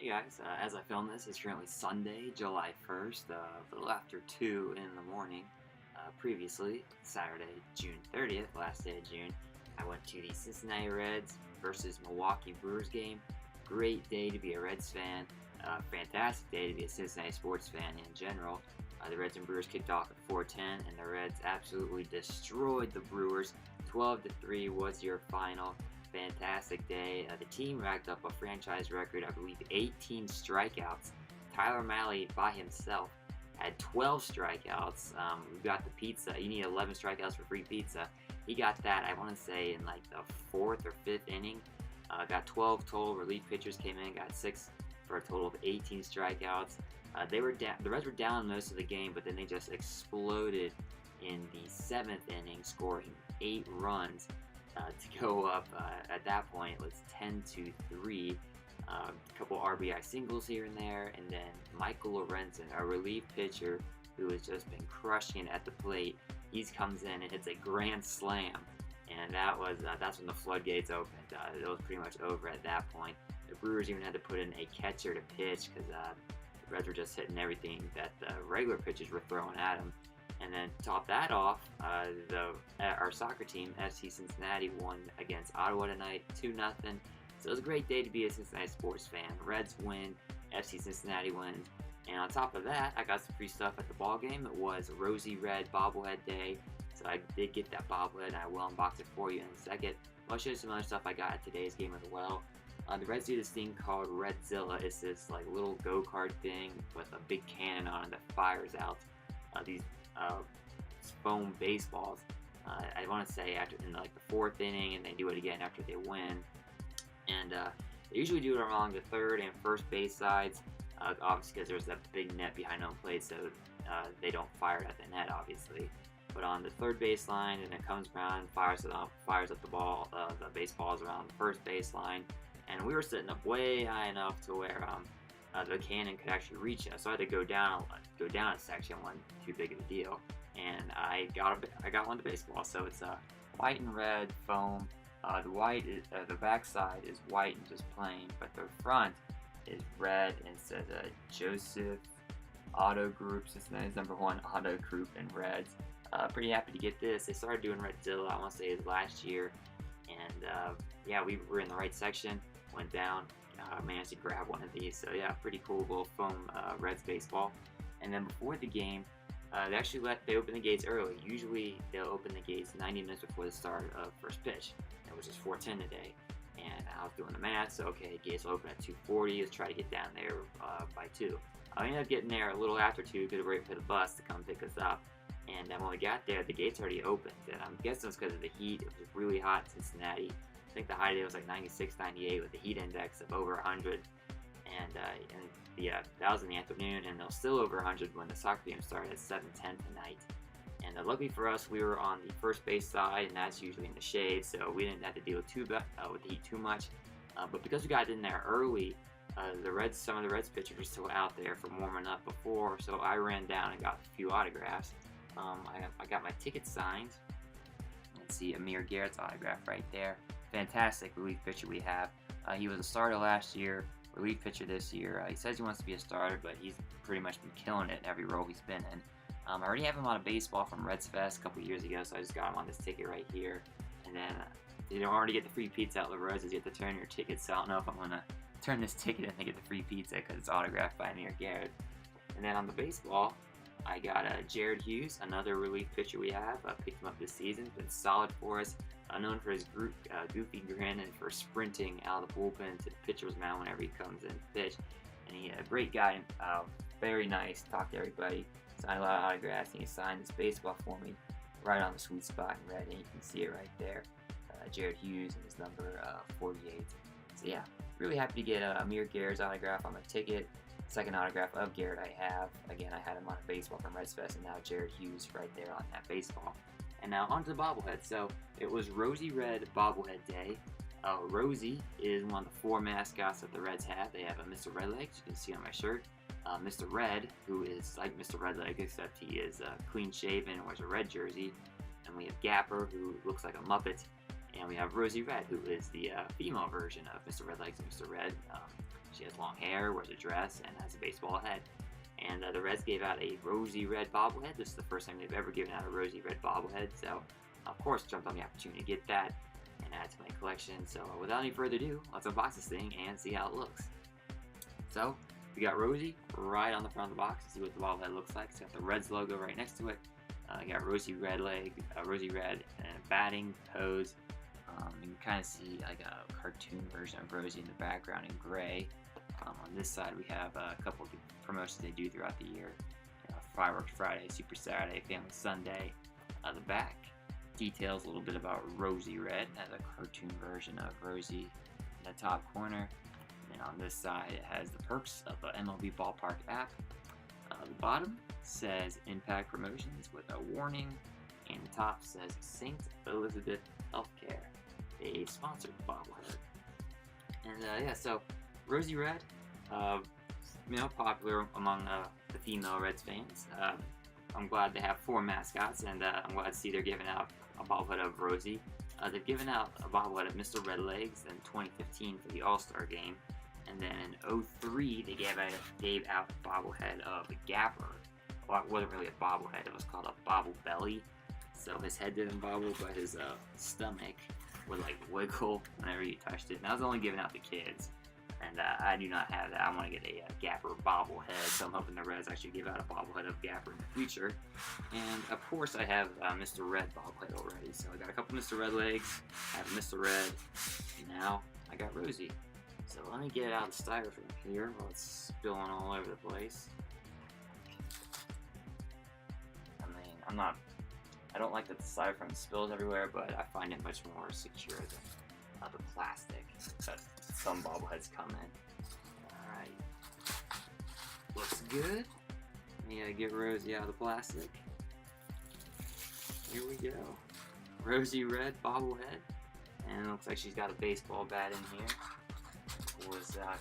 Hey guys, as I film this, it's currently Sunday, July 1st, a little after 2 in the morning. Previously, Saturday, June 30th, last day of June, I went to the Cincinnati Reds versus Milwaukee Brewers game. Great day to be a Reds fan, fantastic day to be a Cincinnati sports fan in general. The Reds and Brewers kicked off at 4:10, and the Reds absolutely destroyed the Brewers. 12-3 was your final. Fantastic day. The team racked up a franchise record, I believe 18 strikeouts. Tyler Mahle by himself had 12 strikeouts. We got the pizza. You need 11 strikeouts for free pizza. He got that, I want to say, in like the 4th or 5th inning. Got 12 total. Relief pitchers came in, got 6 for a total of 18 strikeouts. The Reds were down most of the game, but then they just exploded in the 7th inning, scoring 8 runs. To go up at that point, it was 10-3. A couple RBI singles here and there, and then Michael Lorenzen, a relief pitcher who has just been crushing it at the plate, he comes in and hits a grand slam, and that's when the floodgates opened. It was pretty much over at that point. The Brewers even had to put in a catcher to pitch because the Reds were just hitting everything that the regular pitchers were throwing at them. And then to top that off, our soccer team, FC Cincinnati, won against Ottawa tonight, 2-0. So it was a great day to be a Cincinnati sports fan. Reds win, FC Cincinnati wins. And on top of that, I got some free stuff at the ball game. It was Rosie Red Bobblehead Day, so I did get that bobblehead, and I will unbox it for you in a second. I'll show you some other stuff I got at today's game as well. The Reds do this thing called Redzilla. It's this like little go-kart thing with a big cannon on it that fires out these foam baseballs. I want to say after in like the 4th inning, and they do it again after they win. And they usually do it along the 3rd and 1st base sides, obviously because there's that big net behind home plate, so they don't fire it at the net, obviously. But on the 3rd baseline, and it comes around, fires up the ball, the baseballs around the 1st baseline. And we were sitting up way high enough to where the cannon could actually reach us, so I had to go down a section. Wasn't too big of a deal, and I got one of the baseball. So it's white and red foam. The back side is white and just plain, but the front is red and says Joseph Auto Group. Cincinnati's #1 auto group in Reds. Pretty happy to get this. They started doing Redzilla, I want to say it was last year, and yeah, we were in the right section. Went down, managed to grab one of these. So yeah, pretty cool little foam Reds baseball. And then before the game, they open the gates early. Usually they'll open the gates 90 minutes before the start of first pitch. It was just 4:10 today, and I was doing the math. So okay, gates will open at 2:40. Let's try to get down there by 2. I ended up getting there a little after 2 because we were waiting for the bus to come pick us up. And then when we got there, the gates already opened. And I'm guessing it's because of the heat. It was really hot in Cincinnati. I think the high today was like 96, 98 with the heat index of over 100. And that was in the afternoon, and they're still over 100 when the soccer game started at 7:10 tonight. And luckily for us, we were on the 1st base side, and that's usually in the shade, so we didn't have to deal with the heat too much. But because we got in there early, some of the Reds pitchers were still out there from warming up before, so I ran down and got a few autographs. I got my ticket signed. Let's see, Amir Garrett's autograph right there. Fantastic relief pitcher we have. He was a starter last year, relief pitcher this year. He says he wants to be a starter, but he's pretty much been killing it in every role he's been in. I already have him on a baseball from Reds Fest a couple years ago, so I just got him on this ticket right here. And then you don't already get the free pizza at La Rosa's, you have to turn your ticket, so I don't know if I'm going to turn this ticket and get the free pizza because it's autographed by Amir Garrett. And then on the baseball, I got Jared Hughes, another relief pitcher we have. Picked him up this season. Been solid for us. Known for his goofy grin and for sprinting out of the bullpen to the pitcher's mound whenever he comes in to pitch. And he's a great guy. Very nice. Talked to everybody. Signed a lot of autographs. And he signed this baseball for me right on the sweet spot in red. And you can see it right there. Jared Hughes and his number 48. So yeah, really happy to get Amir Garrett's autograph on my ticket. Second autograph of Garrett I have. Again, I had him on a baseball from Reds Fest, and now Jared Hughes right there on that baseball. And now onto the bobblehead. So it was Rosie Red Bobblehead Day. Rosie is one of the 4 mascots that the Reds have. They have a Mr. Redlegs, you can see on my shirt. Mr. Red, who is like Mr. Redleg, except he is clean shaven and wears a red jersey. And we have Gapper, who looks like a Muppet. And we have Rosie Red, who is the female version of Mr. Redlegs and Mr. Red. She has long hair, wears a dress, and has a baseball head. And the Reds gave out a Rosie Red bobblehead. This is the first time they've ever given out a Rosie Red bobblehead, so of course jumped on the opportunity to get that and add to my collection. So without any further ado, let's unbox this thing and see how it looks. So we got Rosie right on the front of the box. See what the bobblehead looks like. It's got the Reds logo right next to it. You got Rosie Red Rosie Red and batting pose. You can kind of see like a cartoon version of Rosie in the background in gray. On this side we have a couple of promotions they do throughout the year. Fireworks Friday, Super Saturday, Family Sunday. The back details a little bit about Rosie Red as a cartoon version of Rosie in the top corner. And on this side it has the perks of the MLB Ballpark app. The bottom says Impact Promotions with a warning, and the top says St. Elizabeth Healthcare, a sponsored bobblehead. And yeah, so Rosie Red, popular among the female Reds fans. I'm glad they have 4 mascots, and I'm glad to see they're giving out a bobblehead of Rosie. They've given out a bobblehead of Mr. Redlegs in 2015 for the All-Star game, and then in 03 they gave out a bobblehead of a Gapper. Well, it wasn't really a bobblehead, it was called a bobble belly. So his head didn't bobble, but his stomach would like wiggle whenever you touched it. And that was only given out to kids. And I do not have that. I want to get a Gapper bobblehead, so I'm hoping the Reds actually give out a bobblehead of Gapper in the future. And of course I have Mr. Red bobblehead already. So I got a couple Mr. Red legs, I have Mr. Red, and now I got Rosie. So let me get it out of the styrofoam here while it's spilling all over the place. I mean, I don't like that the styrofoam spills everywhere, but I find it much more secure than the plastic that some bobbleheads come in. Alright. Looks good. Let me get Rosie out of the plastic. Here we go. Rosie Red bobblehead. And it looks like she's got a baseball bat in here. What is that?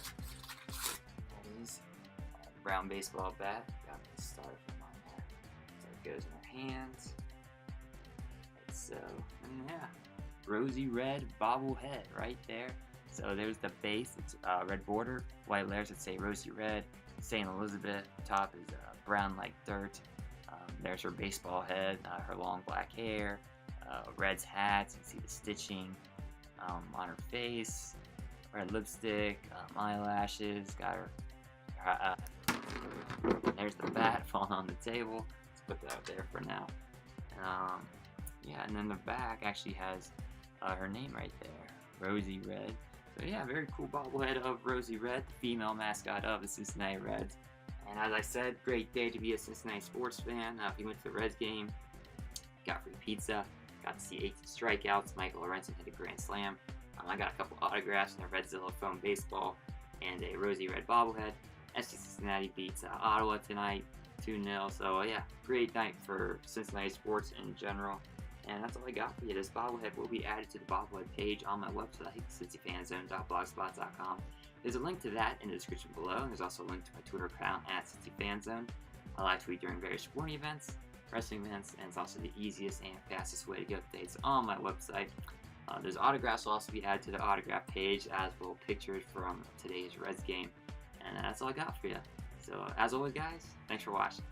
That is a brown baseball bat. Got the styrofoam on there. So it goes in her hands. So, and yeah, Rosie Red bobblehead right there. So there's the base. It's red border, white letters that say Rosie Red, St. Elizabeth. Top is brown like dirt. There's her baseball head, her long black hair, Red's hat. You can see the stitching on her face. Red lipstick, eyelashes. Got her. There's the bat falling on the table. Let's put that out there for now. Yeah, and then the back actually has her name right there, Rosie Red. So yeah, very cool bobblehead of Rosie Red, the female mascot of the Cincinnati Reds. And as I said, great day to be a Cincinnati sports fan. If you went to the Reds game, got free pizza, got to see 18 strikeouts. Michael Lorenzen hit a grand slam. I got a couple autographs in the Redzilla foam baseball and a Rosie Red bobblehead. SC Cincinnati beats Ottawa tonight, 2-0. So yeah, great night for Cincinnati sports in general. And that's all I got for you. This bobblehead will be added to the bobblehead page on my website, cincyfanzone.blogspot.com. There's a link to that in the description below, and there's also a link to my Twitter account at Cincy Fan Zone. I live tweet during various sporting events, wrestling events, and it's also the easiest and fastest way to get updates on my website. There's autographs will also be added to the autograph page, as will pictures from today's Reds game. And that's all I got for you. So as always, guys, thanks for watching.